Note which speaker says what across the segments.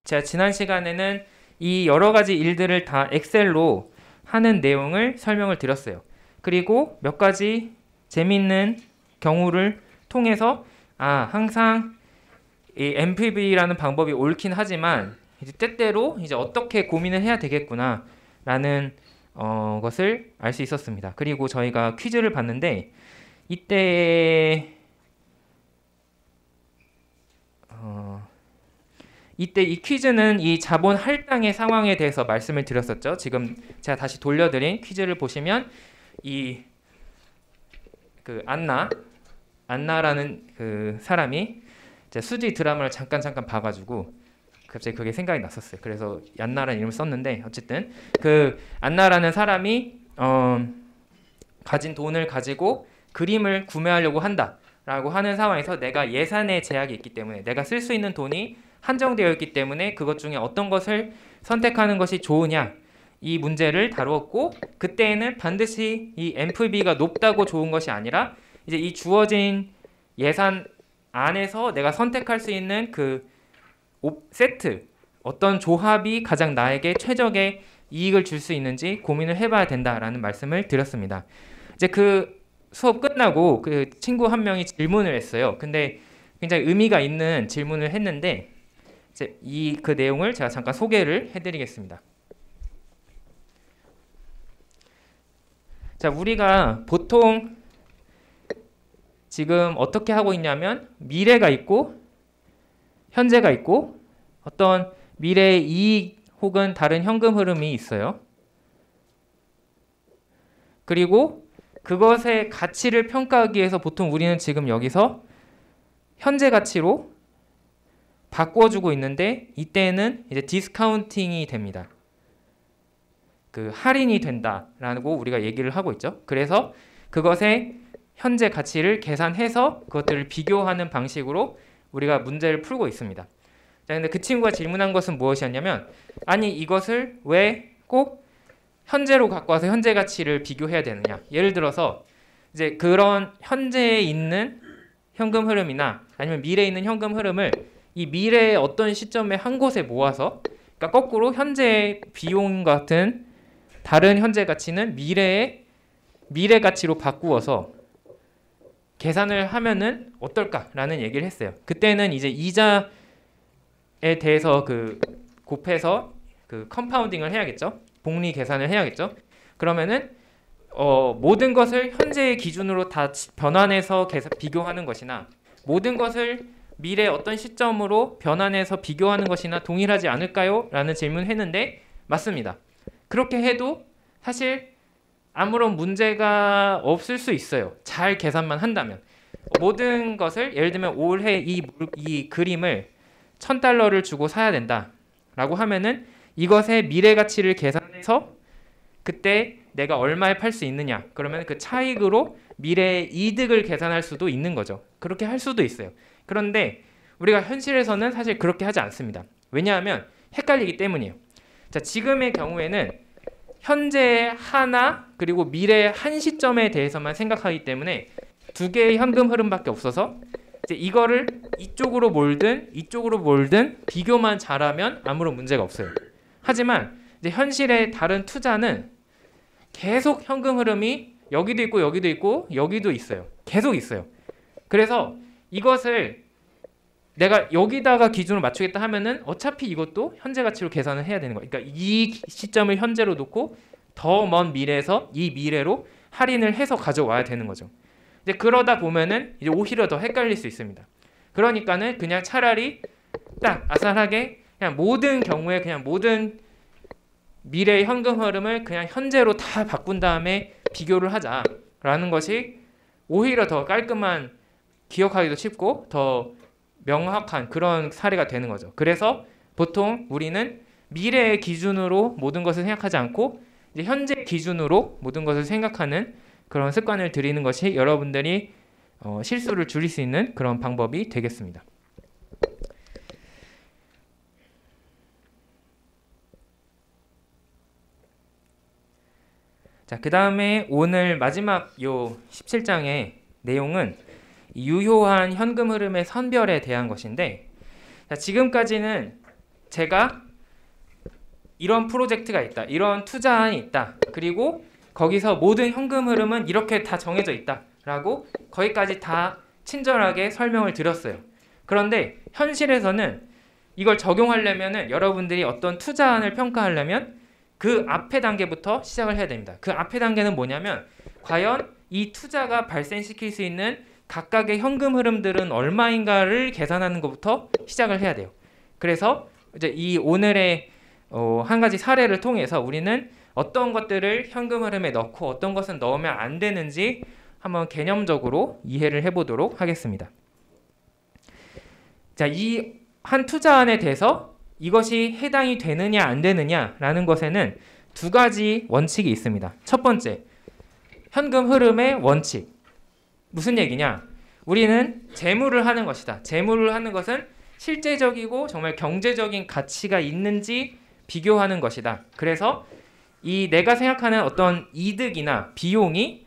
Speaker 1: 제가 지난 시간에는 이 여러 가지 일들을 다 엑셀로 하는 내용을 설명을 드렸어요. 그리고 몇 가지 재미있는 경우를 통해서 항상 이 MPV라는 방법이 옳긴 하지만 이제 때때로 이제 어떻게 고민을 해야 되겠구나라는 것을 알 수 있었습니다. 그리고 저희가 퀴즈를 봤는데 이때 이 퀴즈는 이 자본 할당의 상황에 대해서 말씀을 드렸었죠. 지금 제가 다시 돌려드린 퀴즈를 보시면 이 그 안나라는 그 사람이 이제 수지 드라마를 잠깐 봐가지고 갑자기 그게 생각이 났었어요. 그래서 안나라는 이름을 썼는데 어쨌든 그 안나라는 사람이 가진 돈을 가지고 그림을 구매하려고 한다라고 하는 상황에서 내가 예산의 제약이 있기 때문에 내가 쓸 수 있는 돈이 한정되어 있기 때문에 그것 중에 어떤 것을 선택하는 것이 좋으냐 이 문제를 다루었고 그때에는 반드시 이 NPV가 높다고 좋은 것이 아니라 이제 이 주어진 예산 안에서 내가 선택할 수 있는 그 세트 어떤 조합이 가장 나에게 최적의 이익을 줄 수 있는지 고민을 해봐야 된다라는 말씀을 드렸습니다. 이제 그 수업 끝나고 그 친구 한 명이 질문을 했어요. 근데 굉장히 의미가 있는 질문을 했는데 이제 그 내용을 제가 잠깐 소개를 해드리겠습니다. 자, 우리가 보통 지금 어떻게 하고 있냐면 미래가 있고 현재가 있고 어떤 미래의 이익 혹은 다른 현금 흐름이 있어요. 그리고 그것의 가치를 평가하기 위해서 보통 우리는 지금 여기서 현재 가치로 바꿔주고 있는데 이때는 이제 디스카운팅이 됩니다. 그 할인이 된다라고 우리가 얘기를 하고 있죠. 그래서 그것의 현재 가치를 계산해서 그것들을 비교하는 방식으로 우리가 문제를 풀고 있습니다. 자, 근데 그 친구가 질문한 것은 무엇이었냐면 아니 이것을 왜 꼭 현재로 갖고 와서 현재 가치를 비교해야 되느냐. 예를 들어서 이제 그런 현재에 있는 현금 흐름이나 아니면 미래에 있는 현금 흐름을 이 미래의 어떤 시점에 한 곳에 모아서 그러니까 거꾸로 현재의 비용 같은 다른 현재 가치는 미래 가치로 바꾸어서 계산을 하면은 어떨까라는 얘기를 했어요. 그때는 이제 이자에 대해서 그 곱해서 그 컴파운딩을 해야겠죠. 복리 계산을 해야겠죠. 그러면은 모든 것을 현재의 기준으로 다 변환해서 비교하는 것이나 모든 것을 미래 어떤 시점으로 변환해서 비교하는 것이나 동일하지 않을까요? 라는 질문을 했는데 맞습니다. 그렇게 해도 사실 아무런 문제가 없을 수 있어요. 잘 계산만 한다면. 모든 것을 예를 들면 올해 이 그림을 $1,000를 주고 사야 된다라고 하면은 이것의 미래 가치를 계산해서 그때 내가 얼마에 팔 수 있느냐 그러면 그 차익으로 미래의 이득을 계산할 수도 있는 거죠. 그렇게 할 수도 있어요. 그런데 우리가 현실에서는 사실 그렇게 하지 않습니다. 왜냐하면 헷갈리기 때문이에요. 자, 지금의 경우에는 현재의 하나 그리고 미래의 한 시점에 대해서만 생각하기 때문에 두 개의 현금 흐름밖에 없어서 이제 이거를 이쪽으로 몰든 이쪽으로 몰든 비교만 잘하면 아무런 문제가 없어요. 하지만 이제 현실의 다른 투자는 계속 현금 흐름이 여기도 있고 여기도 있고 여기도 있어요. 계속 있어요. 그래서 이것을 내가 여기다가 기준을 맞추겠다 하면은 어차피 이것도 현재 가치로 계산을 해야 되는 거예요. 그러니까 이 시점을 현재로 놓고 더 먼 미래에서 이 미래로 할인을 해서 가져와야 되는 거죠. 이제 그러다 보면은 이제 오히려 더 헷갈릴 수 있습니다. 그러니까는 그냥 차라리 딱 아싸하게 그냥 모든 경우에 그냥 모든 미래의 현금 흐름을 그냥 현재로 다 바꾼 다음에 비교를 하자라는 것이 오히려 더 깔끔한 기억하기도 쉽고 더 명확한 그런 사례가 되는 거죠. 그래서 보통 우리는 미래의 기준으로 모든 것을 생각하지 않고 이제 현재 기준으로 모든 것을 생각하는 그런 습관을 들이는 것이 여러분들이 실수를 줄일 수 있는 그런 방법이 되겠습니다. 자, 그 다음에 오늘 마지막 요 17장의 내용은 유효한 현금 흐름의 선별에 대한 것인데 자, 지금까지는 제가 이런 프로젝트가 있다. 이런 투자안이 있다. 그리고 거기서 모든 현금 흐름은 이렇게 다 정해져 있다. 라고 거기까지 다 친절하게 설명을 드렸어요. 그런데 현실에서는 이걸 적용하려면은 여러분들이 어떤 투자안을 평가하려면 그 앞에 단계부터 시작을 해야 됩니다. 그 앞에 단계는 뭐냐면 과연 이 투자가 발생시킬 수 있는 각각의 현금 흐름들은 얼마인가를 계산하는 것부터 시작을 해야 돼요. 그래서 이제 이 오늘의 한 가지 사례를 통해서 우리는 어떤 것들을 현금 흐름에 넣고 어떤 것은 넣으면 안 되는지 한번 개념적으로 이해를 해보도록 하겠습니다. 자, 이 한 투자안에 대해서 이것이 해당이 되느냐 안 되느냐라는 것에는 두 가지 원칙이 있습니다. 첫 번째, 현금 흐름의 원칙. 무슨 얘기냐? 우리는 재무를 하는 것이다. 재무를 하는 것은 실제적이고 정말 경제적인 가치가 있는지 비교하는 것이다. 그래서 이 내가 생각하는 어떤 이득이나 비용이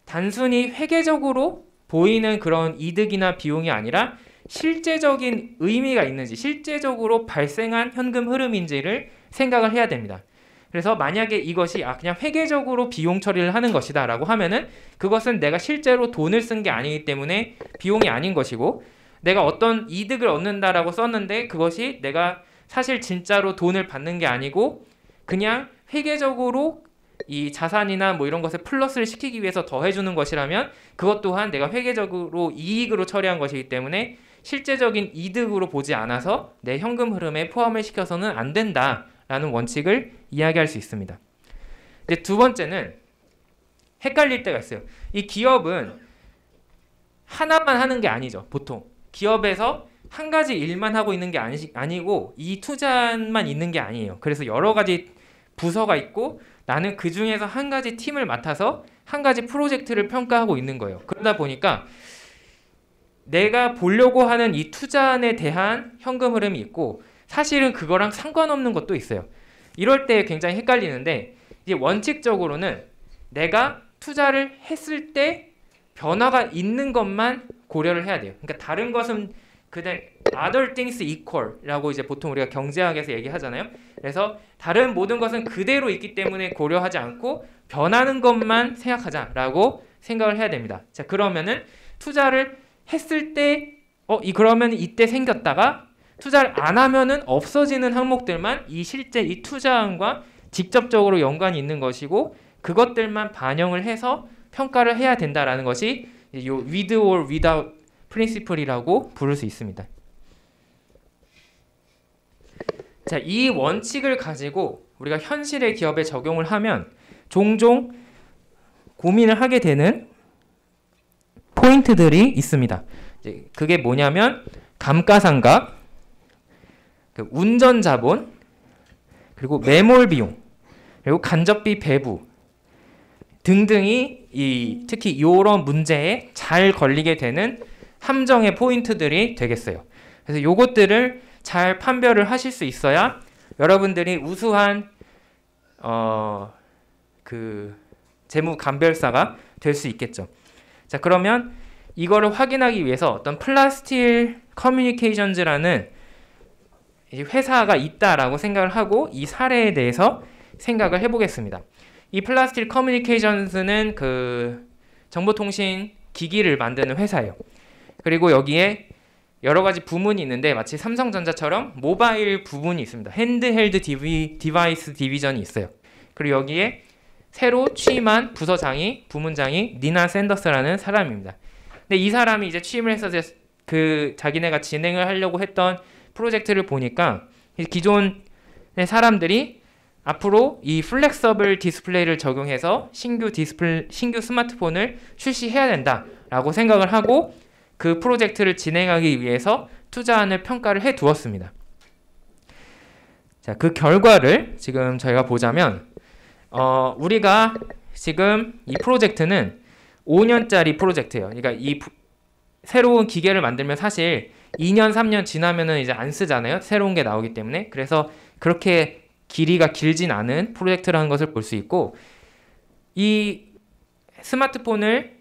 Speaker 1: 단순히 회계적으로 보이는 그런 이득이나 비용이 아니라 실제적인 의미가 있는지, 실제적으로 발생한 현금 흐름인지를 생각을 해야 됩니다. 그래서 만약에 이것이 그냥 회계적으로 비용 처리를 하는 것이다 라고 하면은 그것은 내가 실제로 돈을 쓴 게 아니기 때문에 비용이 아닌 것이고, 내가 어떤 이득을 얻는다라고 썼는데 그것이 내가 사실 진짜로 돈을 받는 게 아니고 그냥 회계적으로 이 자산이나 뭐 이런 것에 플러스를 시키기 위해서 더해주는 것이라면 그것 또한 내가 회계적으로 이익으로 처리한 것이기 때문에 실제적인 이득으로 보지 않아서 내 현금 흐름에 포함을 시켜서는 안 된다라는 원칙을 이야기할 수 있습니다. 이제 두 번째는 헷갈릴 때가 있어요. 이 기업은 하나만 하는 게 아니죠. 보통 기업에서 한 가지 일만 하고 있는 게 아니고 이 투자만 있는 게 아니에요. 그래서 여러 가지 부서가 있고 나는 그 중에서 한 가지 팀을 맡아서 한 가지 프로젝트를 평가하고 있는 거예요. 그러다 보니까 내가 보려고 하는 이 투자안에 대한 현금 흐름이 있고 사실은 그거랑 상관없는 것도 있어요. 이럴 때 굉장히 헷갈리는데 이제 원칙적으로는 내가 투자를 했을 때 변화가 있는 것만 고려를 해야 돼요. 그러니까 다른 것은 그냥 other things equal라고 이제 보통 우리가 경제학에서 얘기하잖아요. 그래서 다른 모든 것은 그대로 있기 때문에 고려하지 않고 변하는 것만 생각하자라고 생각을 해야 됩니다. 자, 그러면은 투자를 했을 때 그러면 이때 생겼다가 투자를 안 하면은 없어지는 항목들만 실제 이 투자안과 직접적으로 연관이 있는 것이고 그것들만 반영을 해서 평가를 해야 된다라는 것이 이 with or without 프린시플이라고 부를 수 있습니다. 자, 이 원칙을 가지고 우리가 현실의 기업에 적용을 하면 종종 고민을 하게 되는 포인트들이 있습니다. 이제 그게 뭐냐면 감가상각, 운전 자본, 그리고 매몰 비용, 그리고 간접비 배부 등등이 특히 이런 문제에 잘 걸리게 되는 함정의 포인트들이 되겠어요. 그래서 요것들을 잘 판별을 하실 수 있어야 여러분들이 우수한 재무 감별사가 될 수 있겠죠. 자, 그러면 이거를 확인하기 위해서 어떤 플라스틸 커뮤니케이션즈라는 회사가 있다라고 생각을 하고 이 사례에 대해서 생각을 해보겠습니다. 이 플라스틸 커뮤니케이션즈는 그 정보통신 기기를 만드는 회사예요. 그리고 여기에 여러 가지 부문이 있는데 마치 삼성전자처럼 모바일 부문이 있습니다. 핸드헬드 디바이스 디비전이 있어요. 그리고 여기에 새로 취임한 부문장이 니나 샌더스라는 사람입니다. 근데 이 사람이 이제 취임을 해서 자기네가 진행을 하려고 했던 프로젝트를 보니까 기존의 사람들이 앞으로 이 플렉서블 디스플레이를 적용해서 신규 스마트폰을 출시해야 된다라고 생각을 하고 그 프로젝트를 진행하기 위해서 투자안을 평가를 해 두었습니다. 자, 그 결과를 지금 저희가 보자면 우리가 지금 이 프로젝트는 5년짜리 프로젝트예요. 그러니까 이 새로운 기계를 만들면 사실 2년, 3년 지나면은 이제 안 쓰잖아요. 새로운 게 나오기 때문에. 그래서 그렇게 길이가 길진 않은 프로젝트라는 것을 볼 수 있고 이 스마트폰을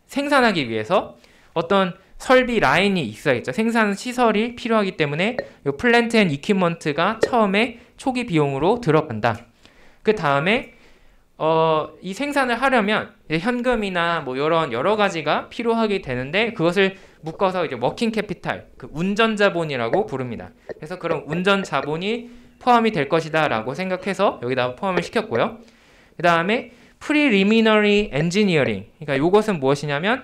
Speaker 1: 생산하기 위해서 어떤 설비 라인이 있어야겠죠. 생산 시설이 필요하기 때문에 이 플랜트 앤 이퀴먼트가 처음에 초기 비용으로 들어간다. 그 다음에 이 생산을 하려면 이제 현금이나 뭐 이런 여러 가지가 필요하게 되는데 그것을 묶어서 이제 워킹 캐피탈, 그 운전 자본이라고 부릅니다. 그래서 그런 운전 자본이 포함이 될 것이다라고 생각해서 여기다 포함을 시켰고요. 그 다음에 프리리미너리 엔지니어링, 그러니까 이것은 무엇이냐면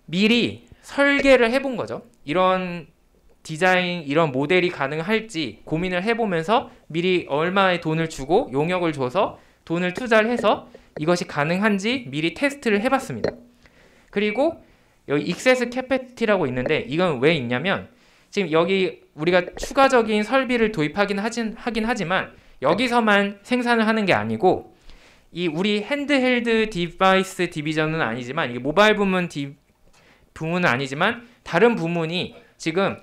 Speaker 1: 미리 설계를 해본 거죠. 이런 디자인, 이런 모델이 가능할지 고민을 해보면서 미리 얼마의 돈을 주고 용역을 줘서 돈을 투자를 해서 이것이 가능한지 미리 테스트를 해봤습니다. 그리고 여기 익세스 캐패시티라고 있는데 이건 왜 있냐면 지금 여기 우리가 추가적인 설비를 도입하긴 하긴 하지만 여기서만 생산을 하는 게 아니고 이 우리 핸드헬드 디바이스 디비전은 아니지만 이게 모바일 부문은 아니지만 다른 부문이 지금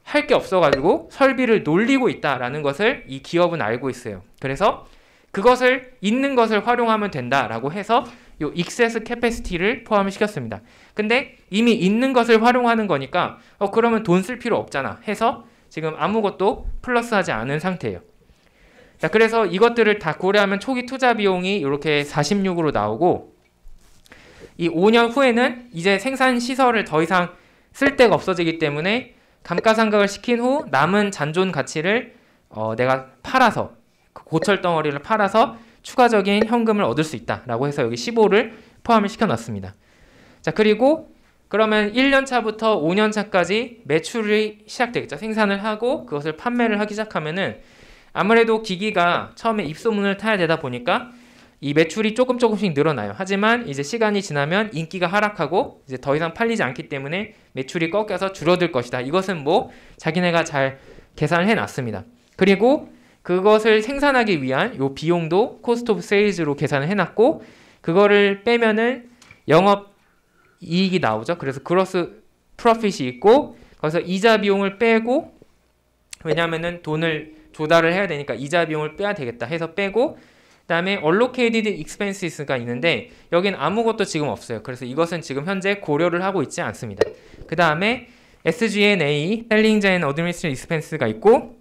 Speaker 1: 할 게 없어가지고 설비를 놀리고 있다라는 것을 이 기업은 알고 있어요. 그래서 그것을 있는 것을 활용하면 된다라고 해서 요 익세스 캐패시티를 포함시켰습니다. 근데 이미 있는 것을 활용하는 거니까 그러면 돈 쓸 필요 없잖아 해서 지금 아무것도 플러스하지 않은 상태예요. 자, 그래서 이것들을 다 고려하면 초기 투자 비용이 이렇게 46으로 나오고 이 5년 후에는 이제 생산 시설을 더 이상 쓸 데가 없어지기 때문에 감가상각을 시킨 후 남은 잔존 가치를 내가 팔아서 고철 덩어리를 팔아서 추가적인 현금을 얻을 수 있다라고 해서 여기 15를 포함을 시켜놨습니다. 자, 그리고 그러면 1년 차부터 5년 차까지 매출이 시작되겠죠. 생산을 하고 그것을 판매를 하기 시작하면은 아무래도 기기가 처음에 입소문을 타야 되다 보니까 이 매출이 조금씩 늘어나요. 하지만 이제 시간이 지나면 인기가 하락하고 이제 더 이상 팔리지 않기 때문에 매출이 꺾여서 줄어들 것이다. 이것은 뭐 자기네가 잘 계산을 해놨습니다. 그리고 그것을 생산하기 위한 요 비용도 코스트 오브 세일즈로 계산을 해놨고 그거를 빼면은 영업 이익이 나오죠. 그래서 그로스 프로핏이 있고 거기서 이자 비용을 빼고 왜냐하면은 돈을 조달을 해야 되니까 이자 비용을 빼야 되겠다 해서 빼고 그다음에 allocated expenses가 있는데 여긴 아무것도 지금 없어요. 그래서 이것은 지금 현재 고려를 하고 있지 않습니다. 그 다음에 SG&A, Selling and Administrative Expense가 있고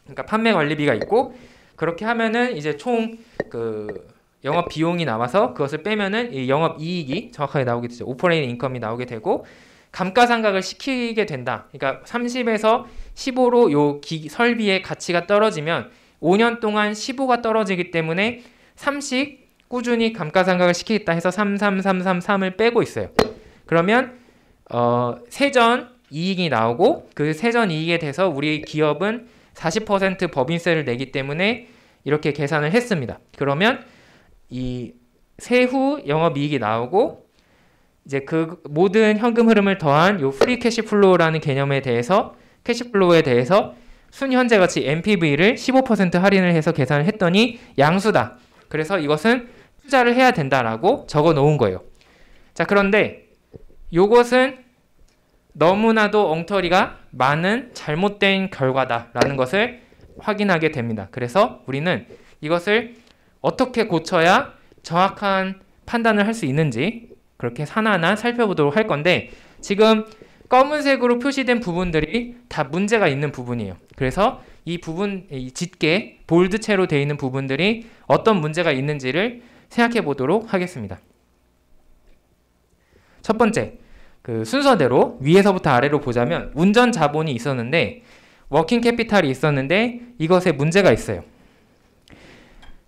Speaker 1: 그러니까 판매 관리비가 있고 그렇게 하면은 이제 총 그 영업 비용이 나와서 그것을 빼면은 이 영업 이익이 정확하게 나오게 되죠. 오퍼레이팅 인컴이 나오게 되고 감가상각을 시키게 된다. 그러니까 30에서 15로 요 설비의 가치가 떨어지면 5년 동안 15가 떨어지기 때문에 3씩 꾸준히 감가상각을 시키겠다 해서 3을 빼고 있어요. 그러면 세전 이익이 나오고 그 세전 이익에 대해서 우리 기업은 40% 법인세를 내기 때문에 이렇게 계산을 했습니다. 그러면 이 세후 영업이익이 나오고 이제 그 모든 현금 흐름을 더한 요 프리 캐시플로우라는 개념에 대해서 캐시플로우에 대해서 순현재 가치 NPV를 15% 할인을 해서 계산을 했더니 양수다. 그래서 이것은 투자를 해야 된다라고 적어 놓은 거예요. 자, 그런데 요것은 너무나도 엉터리가 많은 잘못된 결과다라는 것을 확인하게 됩니다. 그래서 우리는 이것을 어떻게 고쳐야 정확한 판단을 할 수 있는지 그렇게 하나하나 살펴보도록 할 건데 지금 검은색으로 표시된 부분들이 다 문제가 있는 부분이에요. 그래서 이 부분, 이 짙게 볼드체로 되어 있는 부분들이 어떤 문제가 있는지를 생각해 보도록 하겠습니다. 첫 번째, 그 순서대로 위에서부터 아래로 보자면 운전 자본이 있었는데 워킹 캐피탈이 있었는데 이것에 문제가 있어요.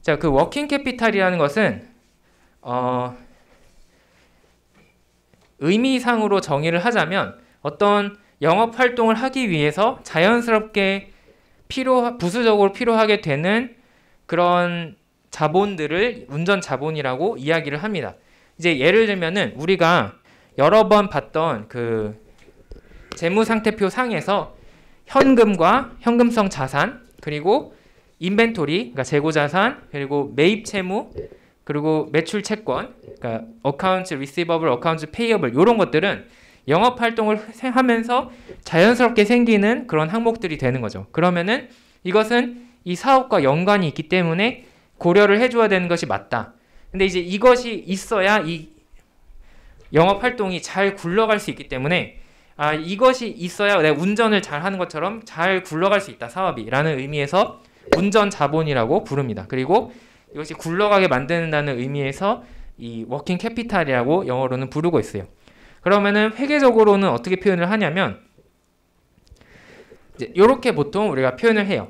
Speaker 1: 자, 그 워킹 캐피탈이라는 것은 의미상으로 정의를 하자면 어떤 영업 활동을 하기 위해서 자연스럽게 부수적으로 필요하게 되는 그런 자본들을 운전 자본이라고 이야기를 합니다. 이제 예를 들면은 우리가 여러 번 봤던 그 재무상태표 상에서 현금과 현금성 자산 그리고 인벤토리, 그러니까 재고자산, 그리고 매입 채무, 그리고 매출 채권, 그러니까 accounts receivable, accounts payable 이런 것들은 영업 활동을 하면서 자연스럽게 생기는 그런 항목들이 되는 거죠. 그러면은 이것은 이 사업과 연관이 있기 때문에 고려를 해줘야 되는 것이 맞다. 근데 이제 이것이 있어야 이 영업 활동이 잘 굴러갈 수 있기 때문에 이것이 있어야 내가 운전을 잘 하는 것처럼 잘 굴러갈 수 있다, 사업이 라는 의미에서 운전 자본이라고 부릅니다. 그리고 이것이 굴러가게 만드는다는 의미에서 이 워킹 캐피탈이라고 영어로는 부르고 있어요. 그러면은 회계적으로는 어떻게 표현을 하냐면 이렇게 보통 우리가 표현을 해요.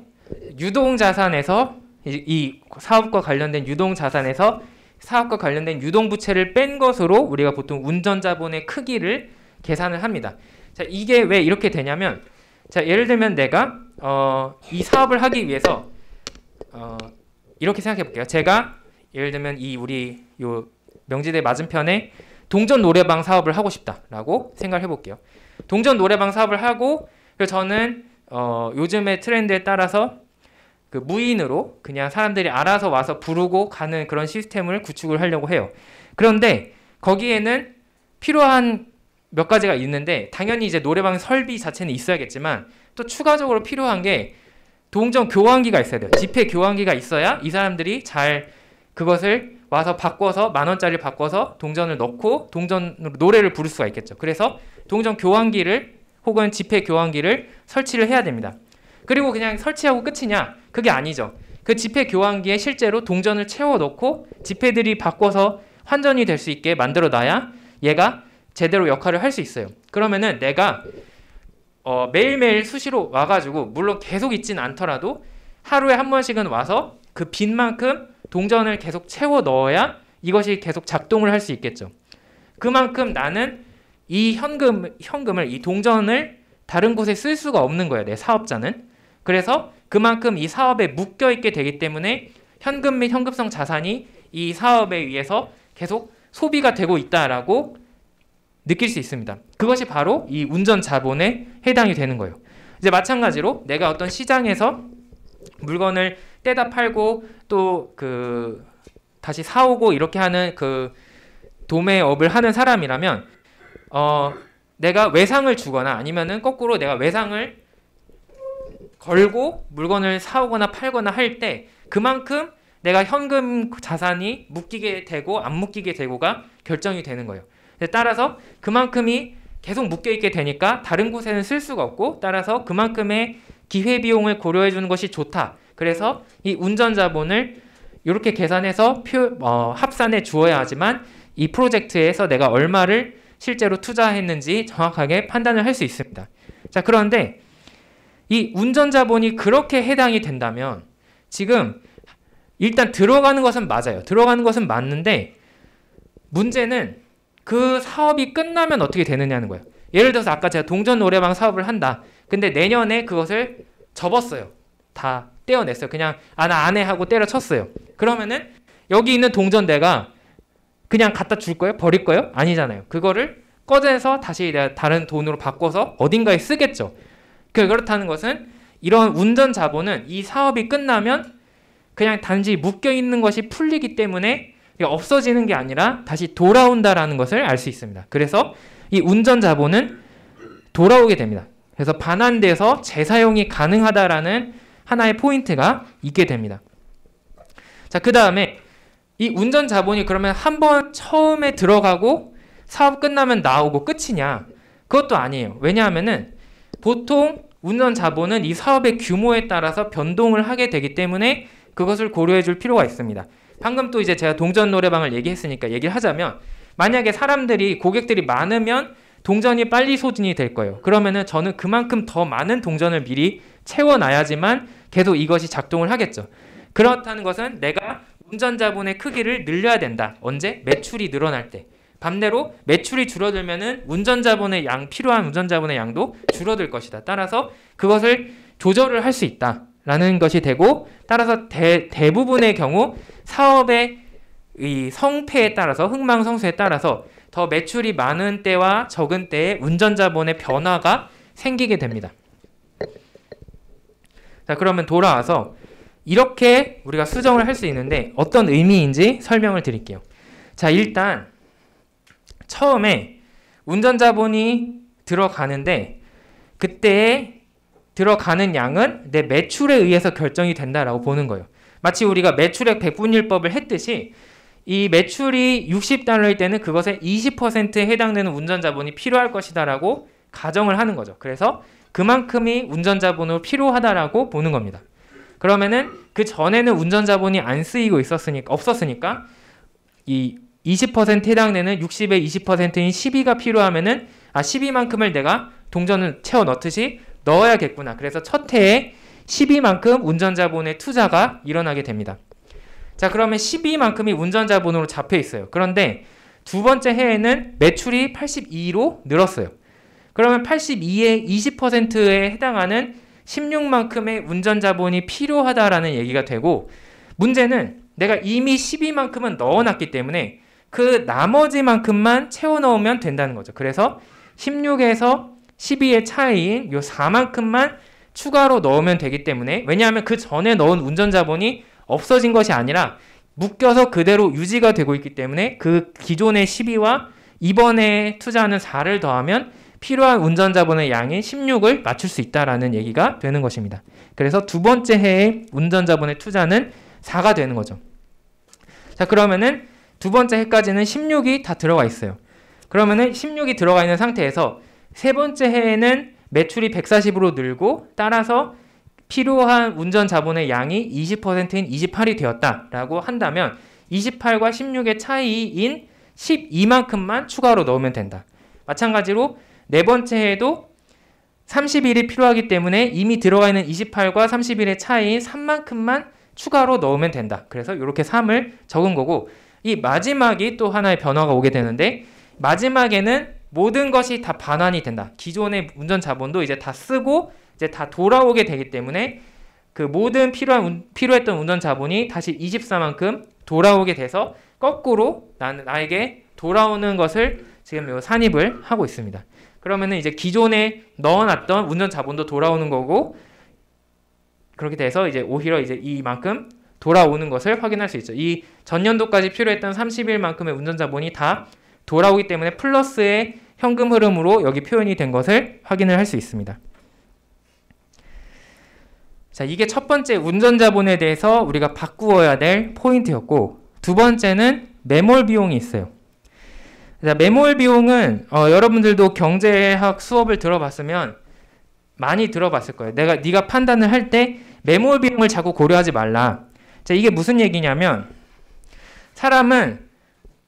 Speaker 1: 유동자산에서 이 사업과 관련된 유동자산에서 사업과 관련된 유동부채를 뺀 것으로 우리가 보통 운전자본의 크기를 계산을 합니다. 자, 이게 왜 이렇게 되냐면, 자, 예를 들면 내가 이 사업을 하기 위해서 이렇게 생각해 볼게요. 제가 예를 들면 우리 요 명지대 맞은편에 동전 노래방 사업을 하고 싶다라고 생각을 해볼게요. 동전 노래방 사업을 하고, 그래서 저는 요즘의 트렌드에 따라서 그 무인으로 그냥 사람들이 알아서 와서 부르고 가는 그런 시스템을 구축을 하려고 해요. 그런데 거기에는 필요한 몇 가지가 있는데, 당연히 이제 노래방 설비 자체는 있어야겠지만 또 추가적으로 필요한 게 동전 교환기가 있어야 돼요. 지폐 교환기가 있어야 이 사람들이 잘 그것을 와서 바꿔서 10,000원짜리 바꿔서 동전을 넣고 동전으로 노래를 부를 수가 있겠죠. 그래서 동전 교환기를 혹은 지폐 교환기를 설치를 해야 됩니다. 그리고 그냥 설치하고 끝이냐? 그게 아니죠. 그 지폐 교환기에 실제로 동전을 채워 넣고 지폐들이 바꿔서 환전이 될 수 있게 만들어 놔야 얘가 제대로 역할을 할 수 있어요. 그러면은 내가 매일매일 수시로 와가지고, 물론 계속 있진 않더라도 하루에 한 번씩은 와서 그 빈만큼 동전을 계속 채워 넣어야 이것이 계속 작동을 할 수 있겠죠. 그만큼 나는 이 현금을, 이 동전을 다른 곳에 쓸 수가 없는 거예요, 내 사업자는. 그래서 그만큼 이 사업에 묶여 있게 되기 때문에 현금 및 현금성 자산이 이 사업에 의해서 계속 소비가 되고 있다라고 느낄 수 있습니다. 그것이 바로 이 운전 자본에 해당이 되는 거예요. 이제 마찬가지로 내가 어떤 시장에서 물건을 떼다 팔고 또 다시 사오고 이렇게 하는 그 도매업을 하는 사람이라면 내가 외상을 주거나 아니면은 거꾸로 내가 외상을 걸고 물건을 사오거나 팔거나 할 때 그만큼 내가 현금 자산이 묶이게 되고 안 묶이게 되고가 결정이 되는 거예요. 따라서 그만큼이 계속 묶여있게 되니까 다른 곳에는 쓸 수가 없고, 따라서 그만큼의 기회비용을 고려해 주는 것이 좋다. 그래서 이 운전자본을 이렇게 계산해서 합산해 주어야 하지만 이 프로젝트에서 내가 얼마를 실제로 투자했는지 정확하게 판단을 할 수 있습니다. 자, 그런데 이 운전자본이 그렇게 해당이 된다면 지금 일단 들어가는 것은 맞아요. 들어가는 것은 맞는데 문제는 그 사업이 끝나면 어떻게 되느냐는 거예요. 예를 들어서 아까 제가 동전 노래방 사업을 한다. 근데 내년에 그것을 접었어요. 다 떼어냈어요. 그냥 나 안 해 하고 때려쳤어요. 그러면은 여기 있는 동전 내가 그냥 갖다 줄 거예요? 버릴 거예요? 아니잖아요. 그거를 꺼내서 다시 내가 다른 돈으로 바꿔서 어딘가에 쓰겠죠. 그렇다는 것은 이런 운전 자본은 이 사업이 끝나면 그냥 단지 묶여 있는 것이 풀리기 때문에 없어지는 게 아니라 다시 돌아온다라는 것을 알 수 있습니다. 그래서 이 운전 자본은 돌아오게 됩니다. 그래서 반환돼서 재사용이 가능하다라는 하나의 포인트가 있게 됩니다. 자, 그 다음에 이 운전 자본이 그러면 한번 처음에 들어가고 사업 끝나면 나오고 끝이냐? 그것도 아니에요. 왜냐하면은 보통 운전 자본은 이 사업의 규모에 따라서 변동을 하게 되기 때문에 그것을 고려해 줄 필요가 있습니다. 방금 또 이제 제가 동전 노래방을 얘기했으니까 얘기를 하자면, 만약에 고객들이 많으면 동전이 빨리 소진이 될 거예요. 그러면은 저는 그만큼 더 많은 동전을 미리 채워놔야지만 계속 이것이 작동을 하겠죠. 그렇다는 것은 내가 운전자본의 크기를 늘려야 된다. 언제? 매출이 늘어날 때. 반대로 매출이 줄어들면은 필요한 운전자본의 양도 줄어들 것이다. 따라서 그것을 조절을 할 수 있다라는 것이 되고, 따라서 대부분의 경우 사업의 이 성패에 따라서, 흥망성쇠에 따라서 더 매출이 많은 때와 적은 때에 운전자본의 변화가 생기게 됩니다. 자, 그러면 돌아와서 이렇게 우리가 수정을 할 수 있는데 어떤 의미인지 설명을 드릴게요. 자, 일단 처음에 운전자본이 들어가는데 그때 들어가는 양은 내 매출에 의해서 결정이 된다라고 보는 거예요. 마치 우리가 매출액 백분율법을 했듯이 이 매출이 60달러일 때는 그것의 20%에 해당되는 운전자본이 필요할 것이다라고 가정을 하는 거죠. 그래서 그만큼이 운전자본으로 필요하다라고 보는 겁니다. 그러면은 그 전에는 운전자본이 안 쓰이고 없었으니까 이 20% 해당되는 60의 20%인 12가 필요하면은 12만큼을 내가 동전을 채워 넣듯이 넣어야겠구나. 그래서 첫 해에 12만큼 운전자본의 투자가 일어나게 됩니다. 자, 그러면 12만큼이 운전자본으로 잡혀 있어요. 그런데 두 번째 해에는 매출이 82로 늘었어요. 그러면 82의 20%에 해당하는 16만큼의 운전자본이 필요하다라는 얘기가 되고, 문제는 내가 이미 12만큼은 넣어놨기 때문에 그 나머지만큼만 채워 넣으면 된다는 거죠. 그래서 16에서 12의 차이인 요 4만큼만 추가로 넣으면 되기 때문에, 왜냐하면 그 전에 넣은 운전자본이 없어진 것이 아니라 묶여서 그대로 유지가 되고 있기 때문에 그 기존의 12와 이번에 투자하는 4를 더하면 필요한 운전자본의 양인 16을 맞출 수 있다라는 얘기가 되는 것입니다. 그래서 두 번째 해의 운전자본의 투자는 4가 되는 거죠. 자, 그러면은 두 번째 해까지는 16이 다 들어가 있어요. 그러면은 16이 들어가 있는 상태에서 세 번째 해에는 매출이 140으로 늘고, 따라서 필요한 운전 자본의 양이 20%인 28이 되었다라고 한다면 28과 16의 차이인 12만큼만 추가로 넣으면 된다. 마찬가지로 네 번째 해에도 31이 필요하기 때문에 이미 들어가 있는 28과 31의 차이인 3만큼만 추가로 넣으면 된다. 그래서 이렇게 3을 적은 거고, 이 마지막이 또 하나의 변화가 오게 되는데, 마지막에는 모든 것이 다 반환이 된다. 기존의 운전 자본도 이제 다 쓰고 이제 다 돌아오게 되기 때문에 그 모든 필요했던 운전 자본이 다시 24만큼 돌아오게 돼서 거꾸로 나에게 돌아오는 것을 지금 산입을 하고 있습니다. 그러면은 이제 기존에 넣어놨던 운전 자본도 돌아오는 거고, 그렇게 돼서 이제 오히려 이제 이만큼 돌아오는 것을 확인할 수 있죠. 이 전년도까지 필요했던 31만큼의 운전 자본이 다 돌아오기 때문에 플러스의 현금 흐름으로 여기 표현이 된 것을 확인을 할 수 있습니다. 자, 이게 첫 번째 운전자본에 대해서 우리가 바꾸어야 될 포인트였고, 두 번째는 매몰 비용이 있어요. 자, 매몰 비용은 여러분들도 경제학 수업을 들어봤으면 많이 들어봤을 거예요. 네가 판단을 할 때 매몰 비용을 자꾸 고려하지 말라. 자, 이게 무슨 얘기냐면, 사람은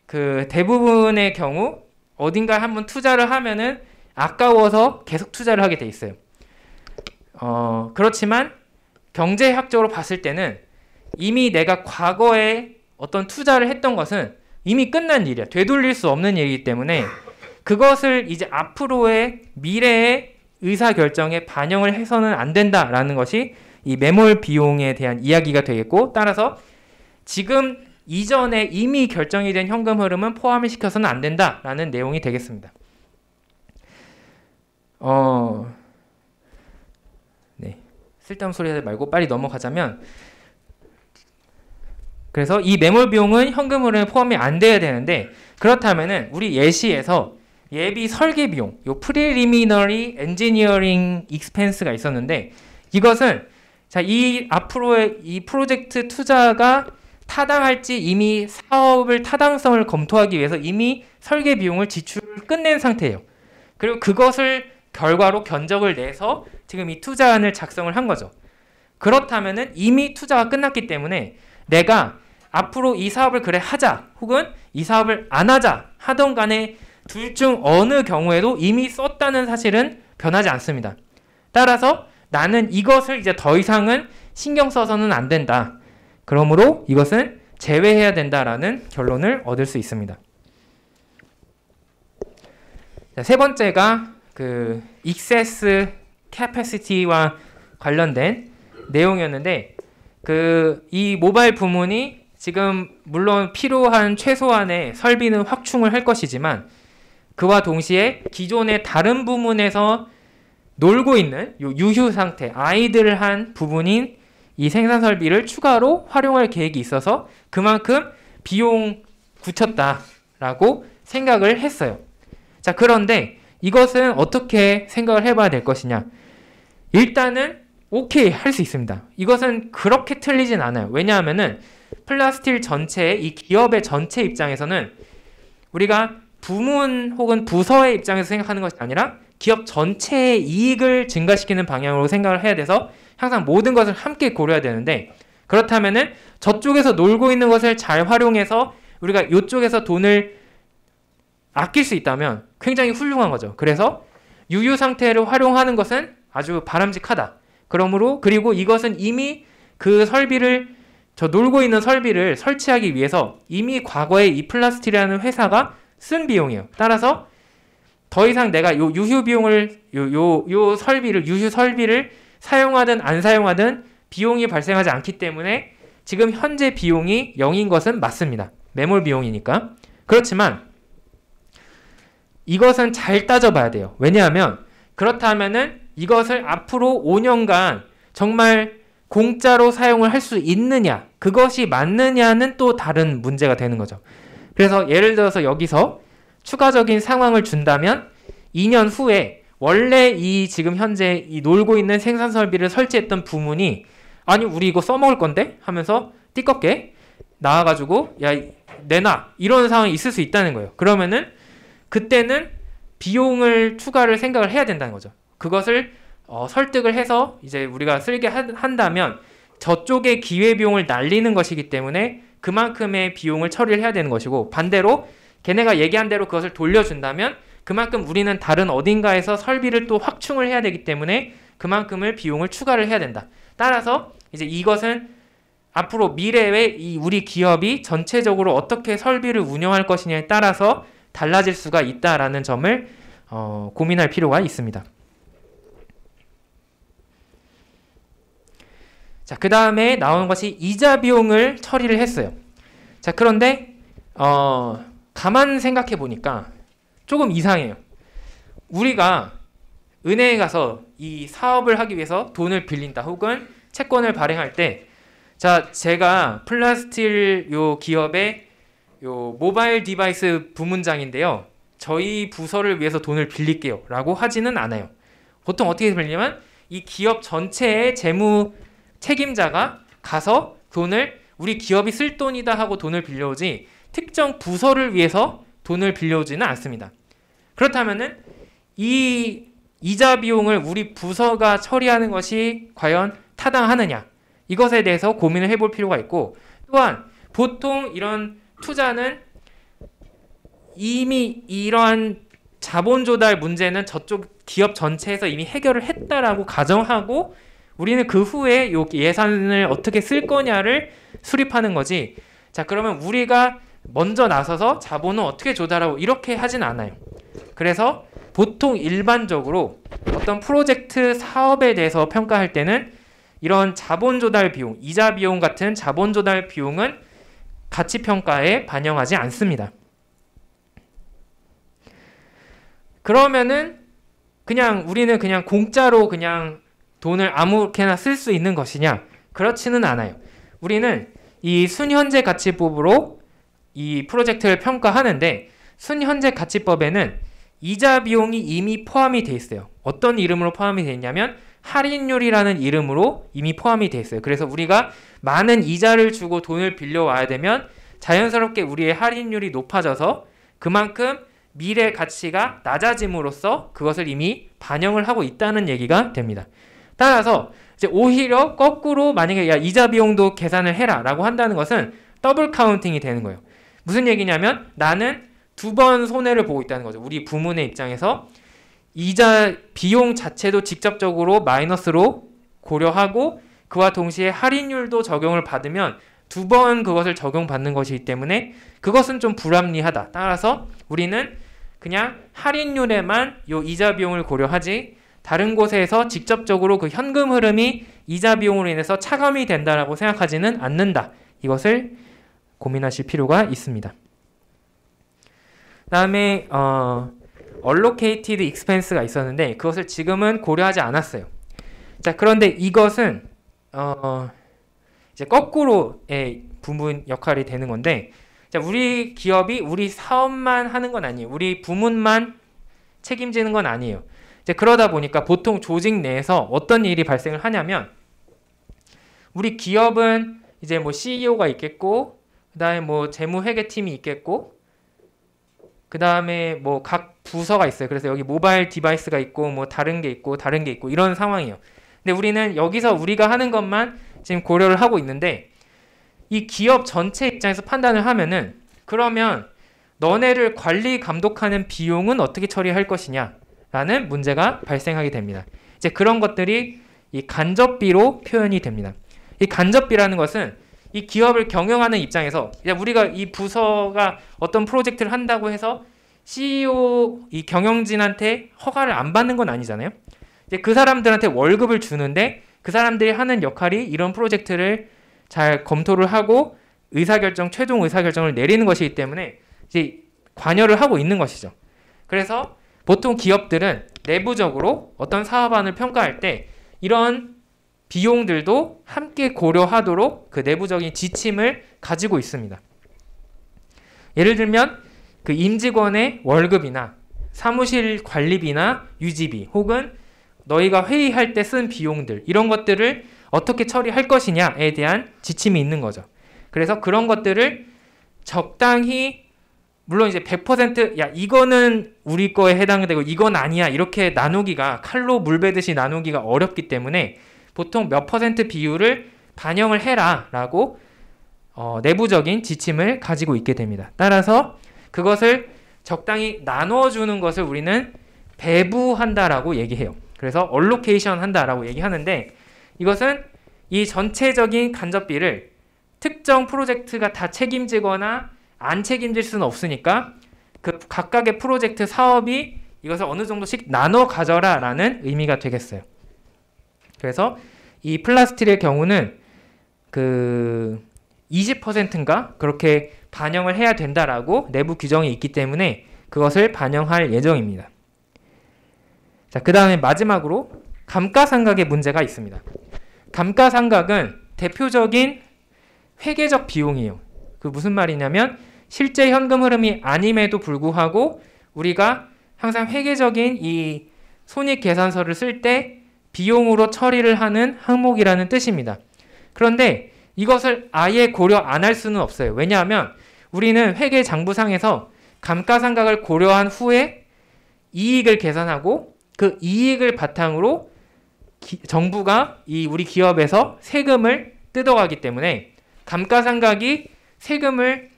Speaker 1: 그 대부분의 경우 어딘가에 한번 투자를 하면은 아까워서 계속 투자를 하게 돼 있어요. 그렇지만 경제학적으로 봤을 때는 이미 내가 과거에 어떤 투자를 했던 것은 이미 끝난 일이야. 되돌릴 수 없는 일이기 때문에 그것을 이제 앞으로의 미래의 의사결정에 반영을 해서는 안 된다라는 것이 이 매몰 비용에 대한 이야기가 되겠고, 따라서 지금 이전에 이미 결정이 된 현금 흐름은 포함을 시켜서는 안 된다라는 내용이 되겠습니다. 네, 쓸데없는 소리 하지 말고 빨리 넘어가자면, 그래서 이 매몰 비용은 현금 흐름에 포함이 안 돼야 되는데, 그렇다면은 우리 예시에서 예비 설계 비용, 요 preliminary engineering expense가 있었는데, 이것은 자, 이 앞으로의 이 프로젝트 투자가 타당할지 이미 사업을 타당성을 검토하기 위해서 이미 설계 비용을 지출을 끝낸 상태예요. 그리고 그것을 결과로 견적을 내서 지금 이 투자안을 작성을 한 거죠. 그렇다면은 이미 투자가 끝났기 때문에 내가 앞으로 이 사업을 그래 하자 혹은 이 사업을 안 하자 하던 간에 둘 중 어느 경우에도 이미 썼다는 사실은 변하지 않습니다. 따라서 나는 이것을 이제 더 이상은 신경 써서는 안 된다. 그러므로 이것은 제외해야 된다라는 결론을 얻을 수 있습니다. 자, 세 번째가 그 excess capacity와 관련된 내용이었는데, 이 모바일 부문이 지금 물론 필요한 최소한의 설비는 확충을 할 것이지만, 그와 동시에 기존의 다른 부문에서 놀고 있는 유휴 상태, 아이들한 부분인 이 생산 설비를 추가로 활용할 계획이 있어서 그만큼 비용 굳혔다라고 생각을 했어요. 자, 그런데 이것은 어떻게 생각을 해봐야 될 것이냐? 일단은 오케이 할 수 있습니다. 이것은 그렇게 틀리진 않아요. 왜냐하면은 플라스틸 전체, 이 기업의 전체 입장에서는 우리가 부문 혹은 부서의 입장에서 생각하는 것이 아니라 기업 전체의 이익을 증가시키는 방향으로 생각을 해야 돼서 항상 모든 것을 함께 고려해야 되는데, 그렇다면은 저쪽에서 놀고 있는 것을 잘 활용해서 우리가 이쪽에서 돈을 아낄 수 있다면 굉장히 훌륭한 거죠. 그래서 유유 상태를 활용하는 것은 아주 바람직하다. 그리고 이것은 이미 그 설비를, 저 놀고 있는 설비를 설치하기 위해서 이미 과거에 이 플라스틸이라는 회사가 쓴 비용이에요. 따라서 더 이상 내가 요 유휴 비용을, 유휴 설비를 사용하든 안 사용하든 비용이 발생하지 않기 때문에 지금 현재 비용이 0인 것은 맞습니다. 매몰 비용이니까. 그렇지만 이것은 잘 따져봐야 돼요. 왜냐하면 그렇다면은 이것을 앞으로 5년간 정말 공짜로 사용을 할 수 있느냐, 그것이 맞느냐는 또 다른 문제가 되는 거죠. 그래서 예를 들어서 여기서 추가적인 상황을 준다면 2년 후에 원래 이 지금 현재 이 놀고 있는 생산 설비를 설치했던 부문이 아니 우리 이거 써먹을 건데 하면서 띠껍게 나와가지고 야 내놔 이런 상황이 있을 수 있다는 거예요. 그러면은 그때는 비용을 추가를 생각을 해야 된다는 거죠. 그것을 설득을 해서 이제 우리가 쓰게 한다면 저쪽의 기회비용을 날리는 것이기 때문에 그만큼의 비용을 처리를 해야 되는 것이고, 반대로 걔네가 얘기한 대로 그것을 돌려준다면 그만큼 우리는 다른 어딘가에서 설비를 또 확충을 해야 되기 때문에 그만큼을 비용을 추가를 해야 된다. 따라서 이제 이것은 앞으로 미래에 우리 기업이 전체적으로 어떻게 설비를 운영할 것이냐에 따라서 달라질 수가 있다라는 점을 고민할 필요가 있습니다. 자, 그 다음에 나오는 것이 이자 비용을 처리를 했어요. 자, 그런데 가만 생각해 보니까 조금 이상해요. 우리가 은행에 가서 이 사업을 하기 위해서 돈을 빌린다 혹은 채권을 발행할 때, 자, 제가 플라스틸 요 기업의 요 모바일 디바이스 부문장인데요, 저희 부서를 위해서 돈을 빌릴게요 라고 하지는 않아요. 보통 어떻게 빌리냐면 이 기업 전체의 재무 책임자가 가서 돈을 우리 기업이 쓸 돈이다 하고 돈을 빌려오지 특정 부서를 위해서 돈을 빌려오지는 않습니다. 그렇다면은 이 이자 비용을 우리 부서가 처리하는 것이 과연 타당하느냐, 이것에 대해서 고민을 해볼 필요가 있고, 또한 보통 이런 투자는 이미 이러한 자본 조달 문제는 저쪽 기업 전체에서 이미 해결을 했다라고 가정하고 우리는 그 후에 요 예산을 어떻게 쓸 거냐를 수립하는 거지. 자, 그러면 우리가 먼저 나서서 자본은 어떻게 조달하고 이렇게 하진 않아요. 그래서 보통 일반적으로 어떤 프로젝트 사업에 대해서 평가할 때는 이런 자본 조달 비용, 이자 비용 같은 자본 조달 비용은 가치 평가에 반영하지 않습니다. 그러면은 그냥 우리는 그냥 공짜로 그냥 돈을 아무렇게나 쓸 수 있는 것이냐? 그렇지는 않아요. 우리는 이 순현재 가치법으로 이 프로젝트를 평가하는데, 순현재 가치법에는 이자 비용이 이미 포함이 돼 있어요. 어떤 이름으로 포함이 돼 있냐면 할인율이라는 이름으로 이미 포함이 돼 있어요. 그래서 우리가 많은 이자를 주고 돈을 빌려와야 되면 자연스럽게 우리의 할인율이 높아져서 그만큼 미래 가치가 낮아짐으로써 그것을 이미 반영을 하고 있다는 얘기가 됩니다. 따라서 이제 오히려 거꾸로 만약에 야 이자 비용도 계산을 해라 라고 한다는 것은 더블 카운팅이 되는 거예요. 무슨 얘기냐면 나는 두 번 손해를 보고 있다는 거죠. 우리 부문의 입장에서 이자 비용 자체도 직접적으로 마이너스로 고려하고 그와 동시에 할인율도 적용을 받으면 두 번 그것을 적용받는 것이기 때문에 그것은 좀 불합리하다. 따라서 우리는 그냥 할인율에만 요 이자 비용을 고려하지 다른 곳에서 직접적으로 그 현금 흐름이 이자 비용으로 인해서 차감이 된다라고 생각하지는 않는다. 이것을 고민하실 필요가 있습니다. 다음에 allocated expense가 있었는데 그것을 지금은 고려하지 않았어요. 자, 그런데 이것은 이제 거꾸로의 부문 역할이 되는 건데, 자, 우리 기업이 우리 사업만 하는 건 아니에요. 우리 부문만 책임지는 건 아니에요. 이제 그러다 보니까 보통 조직 내에서 어떤 일이 발생을 하냐면, 우리 기업은 이제 뭐 CEO가 있겠고, 그다음에 뭐 재무회계팀이 있겠고, 그다음에 뭐 각 부서가 있어요. 그래서 여기 모바일 디바이스가 있고, 뭐 다른 게 있고, 다른 게 있고 이런 상황이에요. 근데 우리는 여기서 우리가 하는 것만 지금 고려를 하고 있는데, 이 기업 전체 입장에서 판단을 하면은, 그러면 너네를 관리 감독하는 비용은 어떻게 처리할 것이냐라는 문제가 발생하게 됩니다. 이제 그런 것들이 이 간접비로 표현이 됩니다. 이 간접비라는 것은 이 기업을 경영하는 입장에서, 이제 우리가 이 부서가 어떤 프로젝트를 한다고 해서 CEO 이 경영진한테 허가를 안 받는 건 아니잖아요. 이제 그 사람들한테 월급을 주는데 그 사람들이 하는 역할이 이런 프로젝트를 잘 검토를 하고 최종 의사결정을 내리는 것이기 때문에 이제 관여를 하고 있는 것이죠. 그래서 보통 기업들은 내부적으로 어떤 사업안을 평가할 때 이런 비용들도 함께 고려하도록 그 내부적인 지침을 가지고 있습니다. 예를 들면 그 임직원의 월급이나 사무실 관리비나 유지비 혹은 너희가 회의할 때 쓴 비용들, 이런 것들을 어떻게 처리할 것이냐에 대한 지침이 있는 거죠. 그래서 그런 것들을 적당히, 물론 이제 100% 야 이거는 우리 거에 해당되고 이건 아니야 이렇게 나누기가, 칼로 물 베듯이 나누기가 어렵기 때문에 보통 몇 % 비율을 반영을 해라 라고 내부적인 지침을 가지고 있게 됩니다. 따라서 그것을 적당히 나눠주는 것을 우리는 배부한다라고 얘기해요. 그래서 얼로케이션 한다라고 얘기하는데, 이것은 이 전체적인 간접비를 특정 프로젝트가 다 책임지거나 안 책임질 수는 없으니까 그 각각의 프로젝트 사업이 이것을 어느 정도씩 나눠 가져라 라는 의미가 되겠어요. 그래서 이 플라스틸의 경우는 그 20%인가 그렇게 반영을 해야 된다라고 내부 규정이 있기 때문에 그것을 반영할 예정입니다. 자, 그 다음에 마지막으로 감가상각의 문제가 있습니다. 감가상각은 대표적인 회계적 비용이에요. 그 무슨 말이냐면 실제 현금 흐름이 아님에도 불구하고 우리가 항상 회계적인 이 손익계산서를 쓸 때 비용으로 처리를 하는 항목이라는 뜻입니다. 그런데 이것을 아예 고려 안 할 수는 없어요. 왜냐하면 우리는 회계장부상에서 감가상각을 고려한 후에 이익을 계산하고 그 이익을 바탕으로 정부가 우리 기업에서 세금을 뜯어가기 때문에 감가상각이 세금을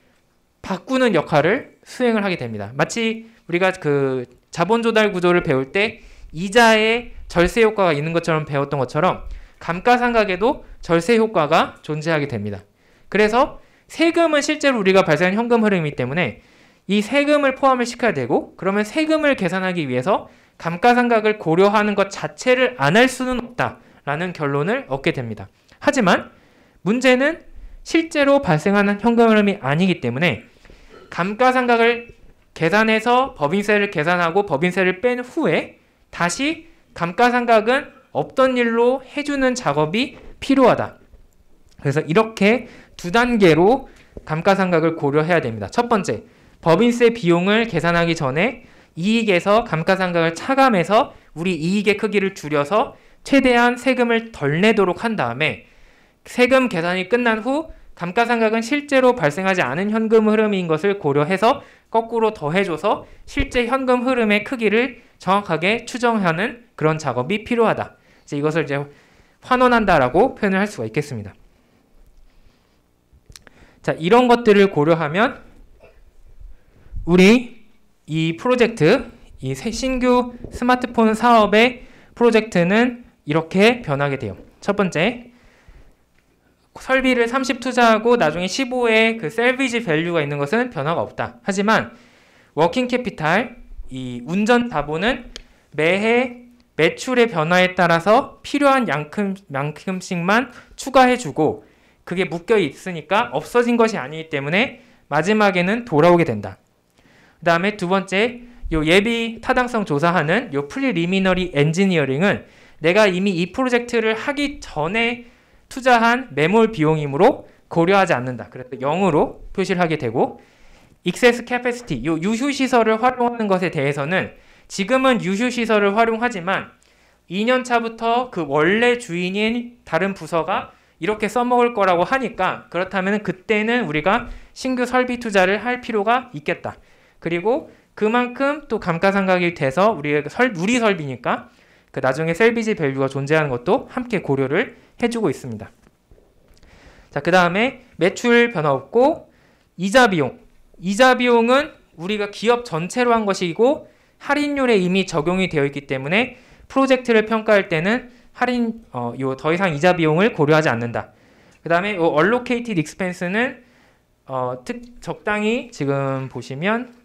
Speaker 1: 바꾸는 역할을 수행을 하게 됩니다. 마치 우리가 그 자본조달 구조를 배울 때 이자에 절세 효과가 있는 것처럼 배웠던 것처럼 감가상각에도 절세 효과가 존재하게 됩니다. 그래서 세금은 실제로 우리가 발생한 현금 흐름이기 때문에 이 세금을 포함을 시켜야 되고, 그러면 세금을 계산하기 위해서 감가상각을 고려하는 것 자체를 안 할 수는 없다라는 결론을 얻게 됩니다. 하지만 문제는 실제로 발생하는 현금 흐름이 아니기 때문에 감가상각을 계산해서 법인세를 계산하고 법인세를 뺀 후에 다시 감가상각은 없던 일로 해주는 작업이 필요하다. 그래서 이렇게 두 단계로 감가상각을 고려해야 됩니다. 첫 번째, 법인세 비용을 계산하기 전에 이익에서 감가상각을 차감해서 우리 이익의 크기를 줄여서 최대한 세금을 덜 내도록 한 다음에 세금 계산이 끝난 후 감가상각은 실제로 발생하지 않은 현금 흐름인 것을 고려해서 거꾸로 더해줘서 실제 현금 흐름의 크기를 정확하게 추정하는 그런 작업이 필요하다. 이것을 이제 환원한다라고 표현을 할 수가 있겠습니다. 자, 이런 것들을 고려하면 우리 이 프로젝트, 이 신규 스마트폰 사업의 프로젝트는 이렇게 변하게 돼요. 첫 번째, 설비를 30 투자하고 나중에 15의 그 셀비지 밸류가 있는 것은 변화가 없다. 하지만 워킹 캐피탈, 이 운전 자본은 매해 매출의 변화에 따라서 필요한 만큼씩만 추가해주고 그게 묶여 있으니까 없어진 것이 아니기 때문에 마지막에는 돌아오게 된다. 그 다음에 두 번째, 요 예비 타당성 조사하는 요 프리리미너리 엔지니어링은 내가 이미 이 프로젝트를 하기 전에 투자한 매몰 비용이므로 고려하지 않는다. 그래서 0으로 표시를 하게 되고, excess capacity, 요 유휴시설을 활용하는 것에 대해서는 지금은 유휴시설을 활용하지만 2년 차부터 그 원래 주인인 다른 부서가 이렇게 써먹을 거라고 하니까 그렇다면 그때는 우리가 신규 설비 투자를 할 필요가 있겠다. 그리고 그만큼 또 감가상각이 돼서 우리 설비니까 그 나중에 셀비지 밸류가 존재하는 것도 함께 고려를 해주고 있습니다. 자, 그 다음에 매출 변화 없고 이자 비용. 이자 비용은 우리가 기업 전체로 한 것이고 할인율에 이미 적용이 되어 있기 때문에 프로젝트를 평가할 때는 더 이상 이자 비용을 고려하지 않는다. 그 다음에 allocated expense는 적당히 지금 보시면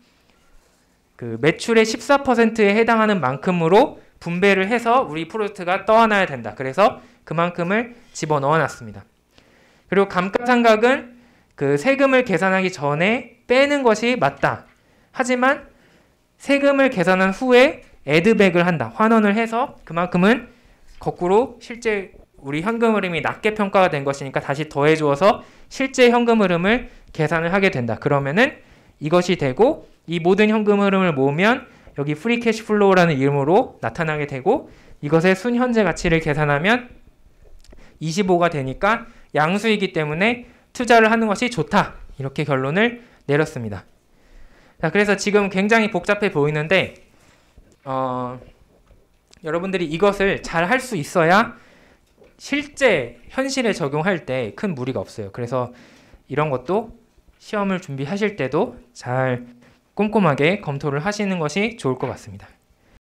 Speaker 1: 그 매출의 14%에 해당하는 만큼으로 분배를 해서 우리 프로젝트가 떠안아야 된다. 그래서 그만큼을 집어넣어 놨습니다. 그리고 감가상각은 그 세금을 계산하기 전에 빼는 것이 맞다. 하지만 세금을 계산한 후에 애드백을 한다. 환원을 해서 그만큼은 거꾸로 실제 우리 현금 흐름이 낮게 평가가 된 것이니까 다시 더해 주어서 실제 현금 흐름을 계산을 하게 된다. 그러면은 이것이 되고 이 모든 현금 흐름을 모으면 여기 프리 캐시 플로우라는 이름으로 나타나게 되고 이것의 순현재 가치를 계산하면 25가 되니까 양수이기 때문에 투자를 하는 것이 좋다. 이렇게 결론을 내렸습니다. 자, 그래서 지금 굉장히 복잡해 보이는데 여러분들이 이것을 잘 할 수 있어야 실제 현실에 적용할 때 큰 무리가 없어요. 그래서 이런 것도 시험을 준비하실 때도 잘 꼼꼼하게 검토를 하시는 것이 좋을 것 같습니다.